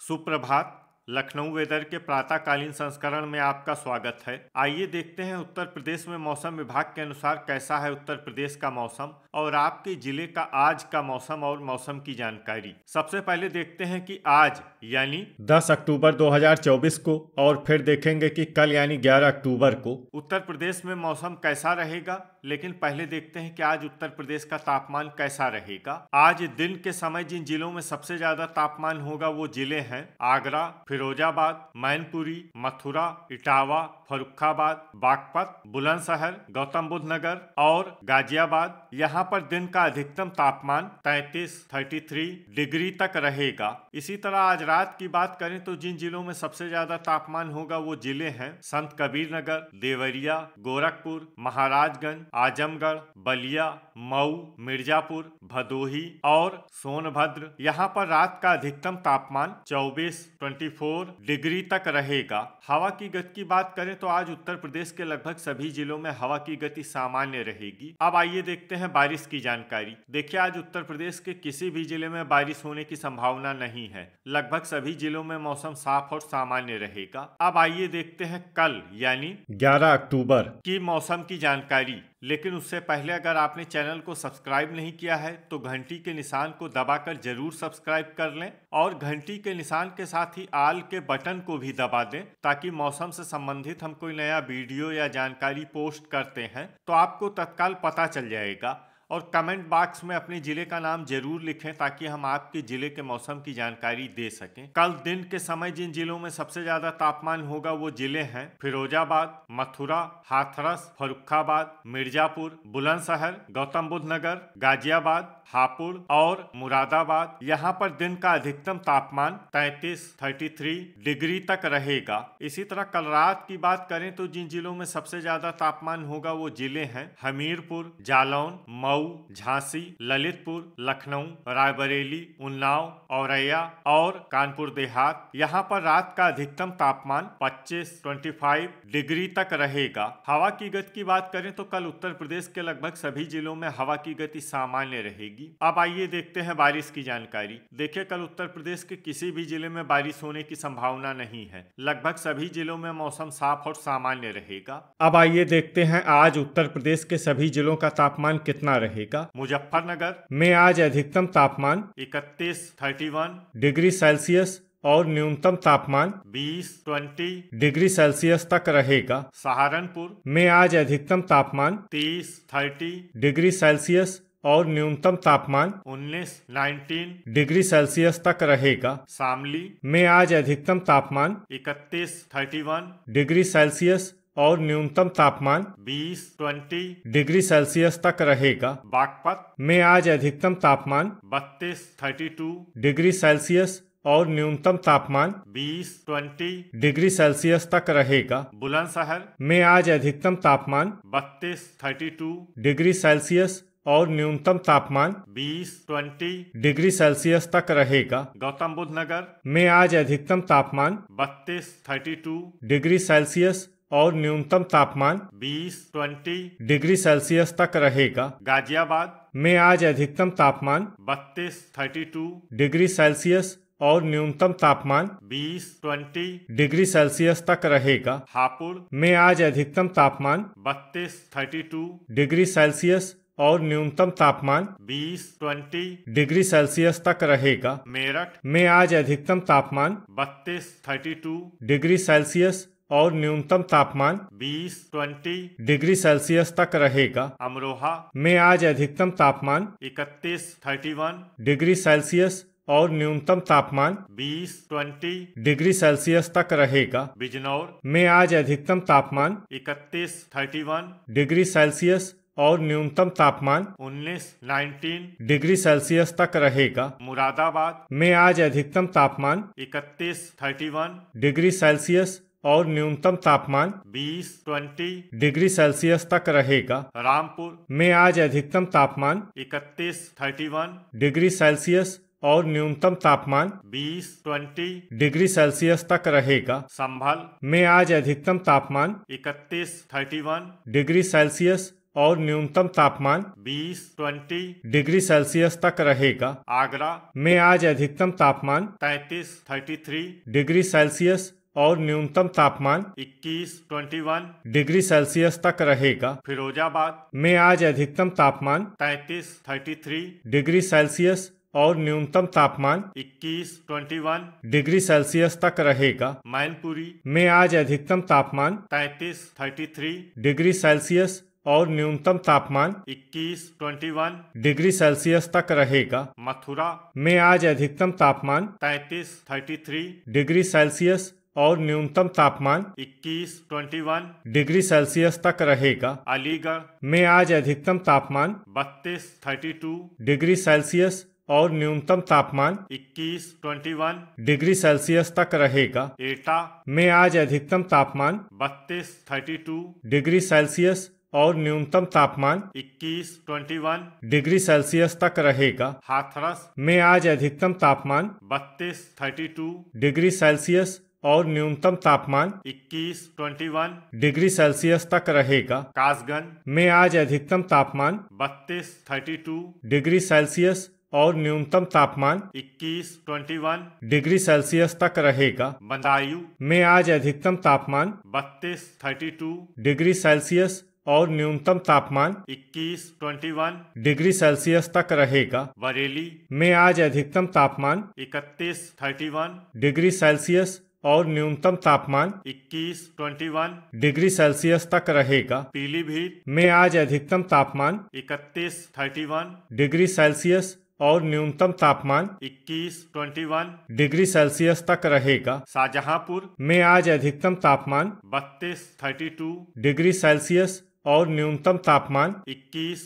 सुप्रभात। लखनऊ वेदर के प्रातःकालीन संस्करण में आपका स्वागत है। आइए देखते हैं उत्तर प्रदेश में मौसम विभाग के अनुसार कैसा है उत्तर प्रदेश का मौसम और आपके जिले का आज का मौसम और मौसम की जानकारी। सबसे पहले देखते हैं कि आज यानी 10 अक्टूबर 2024 को और फिर देखेंगे कि कल यानी 11 अक्टूबर को उत्तर प्रदेश में मौसम कैसा रहेगा। लेकिन पहले देखते हैं कि आज उत्तर प्रदेश का तापमान कैसा रहेगा। आज दिन के समय जिन जिलों में सबसे ज्यादा तापमान होगा वो जिले हैं आगरा, फिरोजाबाद, मैनपुरी, मथुरा, इटावा, फर्रुखाबाद, बागपत, बुलंदशहर, गौतम बुद्ध नगर और गाजियाबाद। यहाँ पर दिन का अधिकतम तापमान 33 डिग्री तक रहेगा। इसी तरह आज रात की बात करें तो जिन जिलों में सबसे ज्यादा तापमान होगा वो जिले हैं संत कबीर नगर, देवरिया, गोरखपुर, महाराजगंज, आजमगढ़, बलिया, मऊ, मिर्जापुर, भदोही और सोनभद्र। यहाँ पर रात का अधिकतम तापमान 24 डिग्री तक रहेगा। हवा की गति की बात करें तो आज उत्तर प्रदेश के लगभग सभी जिलों में हवा की गति सामान्य रहेगी। अब आइए देखते हैं बारिश की जानकारी। देखिए आज उत्तर प्रदेश के किसी भी जिले में बारिश होने की संभावना नहीं है। लगभग सभी जिलों में मौसम साफ और सामान्य रहेगा। अब आइए देखते हैं कल यानी 11 अक्टूबर की मौसम की जानकारी। लेकिन उससे पहले अगर आपने चैनल को सब्सक्राइब नहीं किया है तो घंटी के निशान को दबाकर जरूर सब्सक्राइब कर लें और घंटी के निशान के साथ ही आल के बटन को भी दबा दें ताकि मौसम से संबंधित हम कोई नया वीडियो या जानकारी पोस्ट करते हैं तो आपको तत्काल पता चल जाएगा। और कमेंट बॉक्स में अपने जिले का नाम जरूर लिखें ताकि हम आपके जिले के मौसम की जानकारी दे सकें। कल दिन के समय जिन जिलों में सबसे ज्यादा तापमान होगा वो जिले हैं फिरोजाबाद, मथुरा, हाथरस, फर्रुखाबाद, मिर्जापुर, बुलंदशहर, गौतम बुद्ध नगर, गाजियाबाद, हापुड़ और मुरादाबाद। यहाँ पर दिन का अधिकतम तापमान 33 डिग्री तक रहेगा। इसी तरह कल रात की बात करें तो जिन जिलों में सबसे ज्यादा तापमान होगा वो जिले हैं हमीरपुर, जालौन, मऊ, झांसी, ललितपुर, लखनऊ, रायबरेली, उन्नाव, औरैया और कानपुर देहात। यहाँ पर रात का अधिकतम तापमान 25 डिग्री तक रहेगा। हवा की गति की बात करें तो कल उत्तर प्रदेश के लगभग सभी जिलों में हवा की गति सामान्य रहेगी। अब आइए देखते हैं बारिश की जानकारी। देखिए कल उत्तर प्रदेश के किसी भी जिले में बारिश होने की संभावना नहीं है। लगभग सभी जिलों में मौसम साफ और सामान्य रहेगा। अब आइए देखते हैं आज उत्तर प्रदेश के सभी जिलों का तापमान कितना रहेगा। मुजफ्फरनगर में आज अधिकतम तापमान 31 डिग्री सेल्सियस और न्यूनतम तापमान 20 डिग्री सेल्सियस तक रहेगा। सहारनपुर में आज अधिकतम तापमान 30 डिग्री सेल्सियस और न्यूनतम तापमान 19 डिग्री सेल्सियस तक रहेगा। शामली में आज अधिकतम तापमान 31 डिग्री सेल्सियस और न्यूनतम तापमान 20 डिग्री सेल्सियस तक रहेगा। बागपत में आज अधिकतम तापमान 32 डिग्री सेल्सियस और न्यूनतम तापमान 20 डिग्री सेल्सियस तक रहेगा। बुलंदशहर में आज अधिकतम तापमान 32 डिग्री सेल्सियस और न्यूनतम तापमान 20 डिग्री सेल्सियस तक रहेगा। गौतम बुद्ध नगर में आज अधिकतम तापमान 32 डिग्री सेल्सियस और न्यूनतम तापमान 20 डिग्री सेल्सियस तक रहेगा। गाजियाबाद में आज अधिकतम तापमान 32 डिग्री सेल्सियस और न्यूनतम तापमान 20 डिग्री सेल्सियस तक रहेगा। हापुड़ में आज अधिकतम तापमान 32 डिग्री सेल्सियस और न्यूनतम तापमान 20 डिग्री सेल्सियस तक रहेगा। मेरठ में आज अधिकतम तापमान 32 डिग्री सेल्सियस और न्यूनतम तापमान 20 डिग्री सेल्सियस तक रहेगा। अमरोहा में आज अधिकतम तापमान 31 डिग्री सेल्सियस और न्यूनतम तापमान 20 डिग्री सेल्सियस तक रहेगा। बिजनौर में आज अधिकतम तापमान 31 डिग्री सेल्सियस और न्यूनतम तापमान 19 डिग्री सेल्सियस तक रहेगा। मुरादाबाद में आज अधिकतम तापमान 31 डिग्री सेल्सियस और न्यूनतम तापमान 20 डिग्री सेल्सियस तक रहेगा। रामपुर में आज अधिकतम तापमान 31 डिग्री सेल्सियस और न्यूनतम तापमान 20 डिग्री सेल्सियस तक रहेगा। संभल में आज अधिकतम तापमान 31 डिग्री सेल्सियस और न्यूनतम तापमान 20 डिग्री सेल्सियस तक रहेगा। आगरा में आज अधिकतम तापमान 33 डिग्री सेल्सियस और न्यूनतम तापमान 21 डिग्री सेल्सियस तक रहेगा। फिरोजाबाद में आज अधिकतम तापमान 33 डिग्री सेल्सियस और न्यूनतम तापमान 21 डिग्री सेल्सियस तक रहेगा। मैनपुरी में आज अधिकतम तापमान 33 डिग्री सेल्सियस और न्यूनतम तापमान 21 डिग्री सेल्सियस तक रहेगा। मथुरा में आज अधिकतम तापमान 33 डिग्री सेल्सियस और न्यूनतम तापमान 21 डिग्री सेल्सियस तक रहेगा। अलीगढ़ में आज अधिकतम तापमान 32 डिग्री सेल्सियस और न्यूनतम तापमान 21 डिग्री सेल्सियस तक रहेगा। एटा में आज अधिकतम तापमान 32 डिग्री सेल्सियस और न्यूनतम तापमान 21 डिग्री सेल्सियस तक रहेगा। हाथरस में आज अधिकतम तापमान 32 डिग्री सेल्सियस और न्यूनतम तापमान 21 डिग्री सेल्सियस तक रहेगा। कासगंज में आज अधिकतम तापमान 32 डिग्री सेल्सियस और न्यूनतम तापमान 21 डिग्री सेल्सियस तक रहेगा। बदायूं में आज अधिकतम तापमान 32 डिग्री सेल्सियस और न्यूनतम तापमान 21 डिग्री सेल्सियस तक रहेगा। बरेली में आज अधिकतम तापमान 31 डिग्री सेल्सियस और न्यूनतम तापमान 21 डिग्री सेल्सियस तक रहेगा। पीलीभीत में आज अधिकतम तापमान 31 डिग्री सेल्सियस और न्यूनतम तापमान 21 डिग्री सेल्सियस तक रहेगा। शाहजहांपुर में आज अधिकतम तापमान 32 डिग्री सेल्सियस और न्यूनतम तापमान 21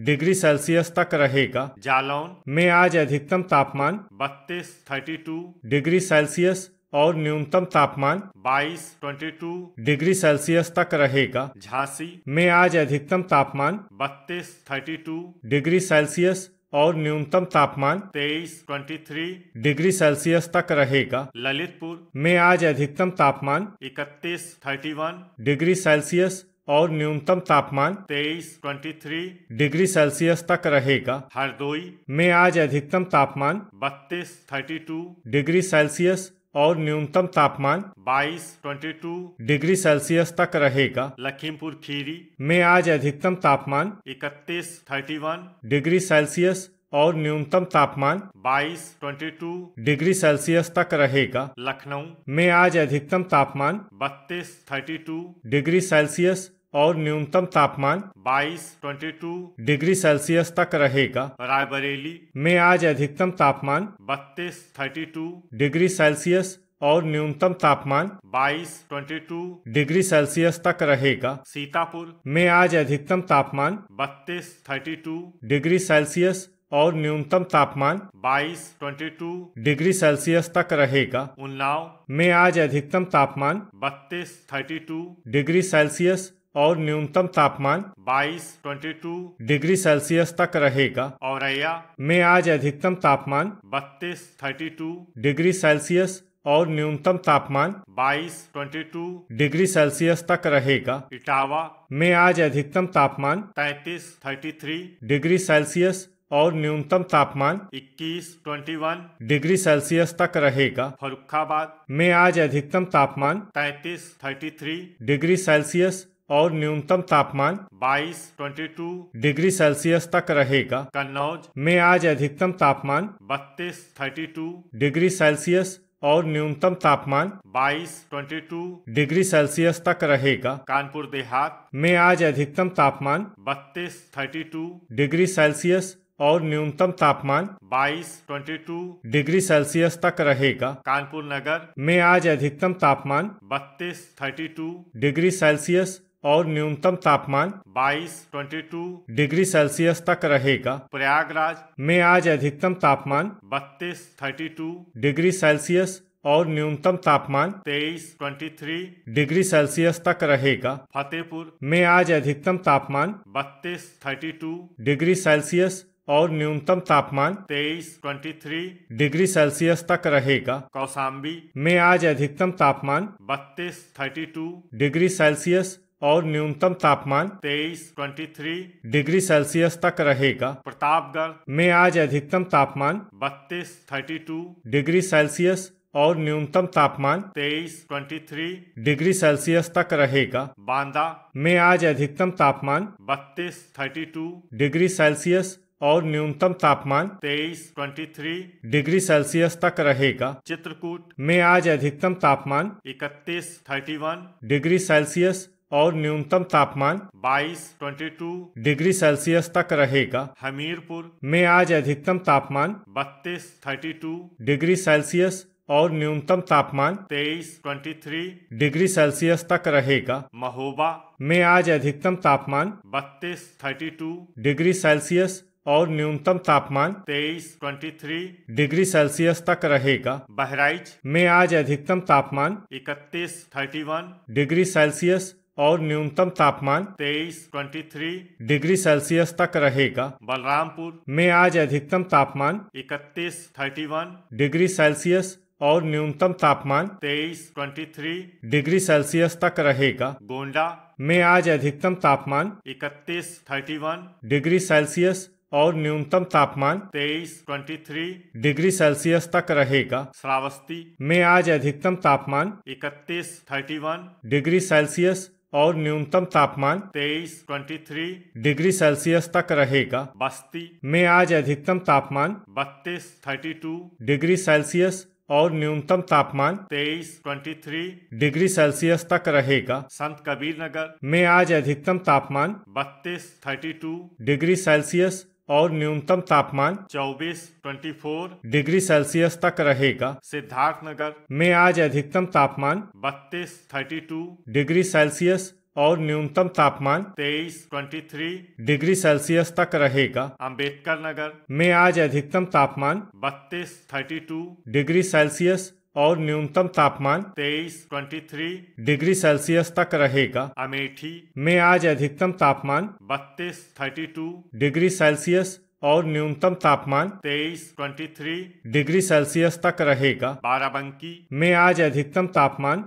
डिग्री सेल्सियस तक रहेगा। जालौन में आज अधिकतम तापमान 32 डिग्री सेल्सियस और न्यूनतम तापमान 22 डिग्री सेल्सियस तक रहेगा। झांसी में आज अधिकतम तापमान 32 डिग्री सेल्सियस और न्यूनतम तापमान 23 डिग्री सेल्सियस तक रहेगा। ललितपुर में आज अधिकतम तापमान 31 डिग्री सेल्सियस और न्यूनतम तापमान 23 डिग्री सेल्सियस तक रहेगा। हरदोई में आज अधिकतम तापमान 32 डिग्री सेल्सियस और न्यूनतम तापमान 22 डिग्री सेल्सियस तक रहेगा। लखीमपुर खीरी में आज अधिकतम तापमान 31 डिग्री सेल्सियस और न्यूनतम तापमान 22 डिग्री सेल्सियस तक रहेगा। लखनऊ में आज अधिकतम तापमान 32 डिग्री सेल्सियस और न्यूनतम तापमान 22 डिग्री सेल्सियस तक रहेगा। रायबरेली में आज अधिकतम तापमान 32 डिग्री सेल्सियस और न्यूनतम तापमान 22 डिग्री सेल्सियस तक रहेगा। सीतापुर में आज अधिकतम तापमान 32 डिग्री सेल्सियस और न्यूनतम तापमान 22 डिग्री सेल्सियस तक रहेगा। उन्नाव में आज अधिकतम तापमान 32 डिग्री सेल्सियस और न्यूनतम तापमान 22 डिग्री सेल्सियस तक रहेगा। औरैया में आज अधिकतम तापमान 32 डिग्री सेल्सियस और न्यूनतम तापमान 22 डिग्री सेल्सियस तक रहेगा। इटावा में आज अधिकतम तापमान 33 डिग्री सेल्सियस और न्यूनतम तापमान 21 डिग्री सेल्सियस तक रहेगा। फर्रुखाबाद में आज अधिकतम तापमान 33 डिग्री सेल्सियस और न्यूनतम तापमान 22 डिग्री सेल्सियस तक रहेगा। कन्नौज में आज अधिकतम तापमान 32 डिग्री सेल्सियस और न्यूनतम तापमान 22 डिग्री सेल्सियस तक रहेगा। कानपुर देहात में आज अधिकतम तापमान 32 डिग्री सेल्सियस और न्यूनतम तापमान 22 डिग्री सेल्सियस तक रहेगा। कानपुर नगर में आज अधिकतम तापमान 32 डिग्री सेल्सियस और न्यूनतम तापमान 22 डिग्री सेल्सियस तक रहेगा। प्रयागराज में आज अधिकतम तापमान 32 डिग्री सेल्सियस और न्यूनतम तापमान 23 डिग्री सेल्सियस तक रहेगा। फतेहपुर में आज अधिकतम तापमान 32 डिग्री सेल्सियस और न्यूनतम तापमान 23 डिग्री सेल्सियस तक रहेगा। कौशाम्बी में आज अधिकतम तापमान 32 डिग्री सेल्सियस और न्यूनतम तापमान 23 डिग्री सेल्सियस तक रहेगा। प्रतापगढ़ में आज अधिकतम तापमान 32 डिग्री सेल्सियस और न्यूनतम तापमान 23 डिग्री सेल्सियस तक रहेगा। बांदा में आज अधिकतम तापमान 32 डिग्री सेल्सियस और न्यूनतम तापमान 23 डिग्री सेल्सियस तक रहेगा। चित्रकूट में आज अधिकतम तापमान 31 डिग्री सेल्सियस और न्यूनतम तापमान 22 डिग्री सेल्सियस तक रहेगा। हमीरपुर में आज अधिकतम तापमान 32 डिग्री सेल्सियस और न्यूनतम तापमान 23 डिग्री सेल्सियस तक रहेगा। महोबा में आज अधिकतम तापमान 32 डिग्री सेल्सियस और न्यूनतम तापमान 23 डिग्री सेल्सियस तक रहेगा। बहराइच में आज अधिकतम तापमान 31 डिग्री सेल्सियस और न्यूनतम तापमान 23 डिग्री सेल्सियस तक रहेगा। बलरामपुर में आज अधिकतम तापमान 31 डिग्री सेल्सियस और न्यूनतम तापमान 23 डिग्री सेल्सियस तक रहेगा। गोंडा में आज अधिकतम तापमान 31 डिग्री सेल्सियस और न्यूनतम तापमान 23 डिग्री सेल्सियस तक रहेगा। श्रावस्ती में आज अधिकतम तापमान 31 डिग्री सेल्सियस और न्यूनतम तापमान 23 डिग्री सेल्सियस तक रहेगा। बस्ती में आज अधिकतम तापमान 32 डिग्री सेल्सियस और न्यूनतम तापमान 23 डिग्री सेल्सियस तक रहेगा। संत कबीर नगर में आज अधिकतम तापमान 32 डिग्री सेल्सियस और न्यूनतम तापमान 24 डिग्री सेल्सियस तक रहेगा। सिद्धार्थनगर में आज अधिकतम तापमान 32 डिग्री सेल्सियस और न्यूनतम तापमान 23 डिग्री सेल्सियस तक रहेगा। अंबेडकर नगर में आज अधिकतम तापमान 32 डिग्री सेल्सियस और न्यूनतम तापमान 23 डिग्री सेल्सियस तक रहेगा। अमेठी में आज अधिकतम तापमान 32 डिग्री सेल्सियस और न्यूनतम तापमान 23 डिग्री सेल्सियस तक रहेगा। बाराबंकी में आज अधिकतम तापमान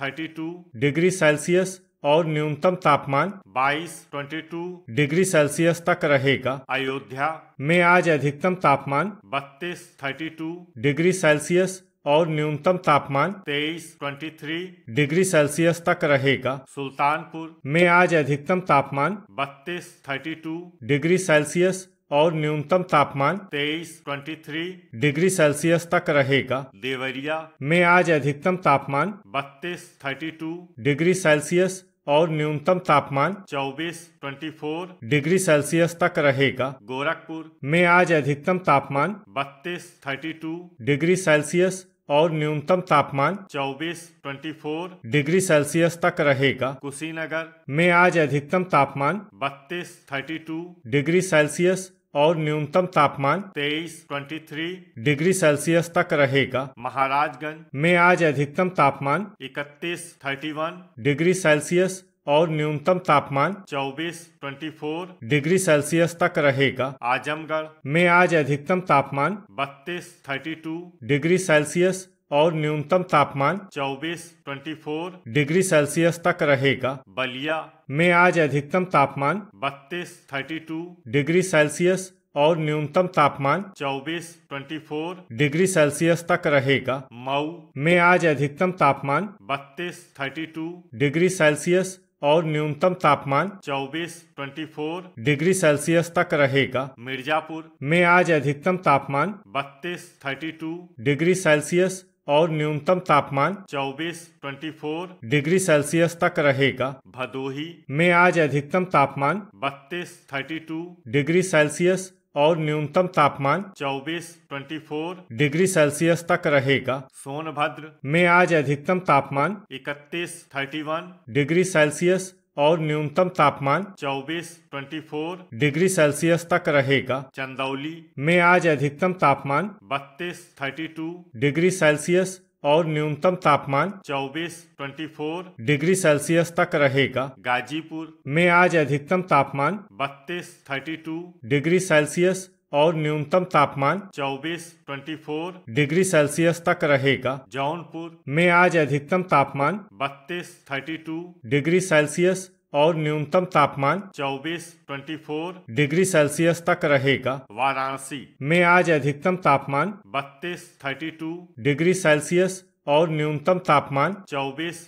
32 डिग्री सेल्सियस और न्यूनतम तापमान 22 डिग्री सेल्सियस तक रहेगा। अयोध्या में आज अधिकतम तापमान 32 डिग्री सेल्सियस और न्यूनतम तापमान 23 डिग्री सेल्सियस तक रहेगा। सुल्तानपुर में आज अधिकतम तापमान 32 डिग्री सेल्सियस और न्यूनतम तापमान 23 डिग्री सेल्सियस तक रहेगा। देवरिया में आज अधिकतम तापमान 32 डिग्री सेल्सियस और न्यूनतम तापमान 24 डिग्री सेल्सियस तक रहेगा। गोरखपुर में आज अधिकतम तापमान 32 डिग्री सेल्सियस और न्यूनतम तापमान 24 डिग्री सेल्सियस तक रहेगा। कुशीनगर में आज अधिकतम तापमान 32 डिग्री सेल्सियस और न्यूनतम तापमान 23 डिग्री सेल्सियस तक रहेगा। महाराजगंज में आज अधिकतम तापमान 31 डिग्री सेल्सियस और न्यूनतम तापमान 24 डिग्री सेल्सियस तक रहेगा। आजमगढ़ में आज अधिकतम तापमान 32 डिग्री सेल्सियस और न्यूनतम तापमान 24 डिग्री सेल्सियस तक रहेगा। बलिया में आज अधिकतम तापमान 32 डिग्री सेल्सियस और न्यूनतम तापमान 24 डिग्री सेल्सियस तक रहेगा। मऊ में आज अधिकतम तापमान 32 डिग्री सेल्सियस और न्यूनतम तापमान 24 डिग्री सेल्सियस तक रहेगा। मिर्जापुर में आज अधिकतम तापमान 32 डिग्री सेल्सियस और न्यूनतम तापमान 24 डिग्री सेल्सियस तक रहेगा। भदोही में आज अधिकतम तापमान 32 डिग्री सेल्सियस और न्यूनतम तापमान 24 डिग्री सेल्सियस तक रहेगा। सोनभद्र में आज अधिकतम तापमान 31 डिग्री सेल्सियस और न्यूनतम तापमान 24 डिग्री सेल्सियस तक रहेगा। चंदौली में आज अधिकतम तापमान 32 डिग्री सेल्सियस और न्यूनतम तापमान 24 डिग्री सेल्सियस तक रहेगा। गाजीपुर में आज अधिकतम तापमान 32 डिग्री सेल्सियस और न्यूनतम तापमान 24 डिग्री सेल्सियस तक रहेगा। जौनपुर में आज अधिकतम तापमान 32 डिग्री सेल्सियस और न्यूनतम तापमान 24 डिग्री सेल्सियस तक रहेगा। वाराणसी में आज अधिकतम तापमान 32 डिग्री सेल्सियस और न्यूनतम तापमान 24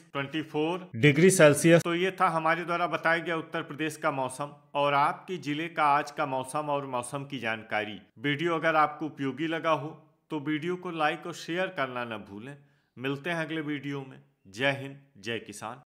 डिग्री सेल्सियस। तो ये था हमारे द्वारा बताया गया उत्तर प्रदेश का मौसम और आपके जिले का आज का मौसम और मौसम की जानकारी। वीडियो अगर आपको उपयोगी लगा हो तो वीडियो को लाइक और शेयर करना न भूलें। मिलते हैं अगले वीडियो में। जय हिंद, जय किसान।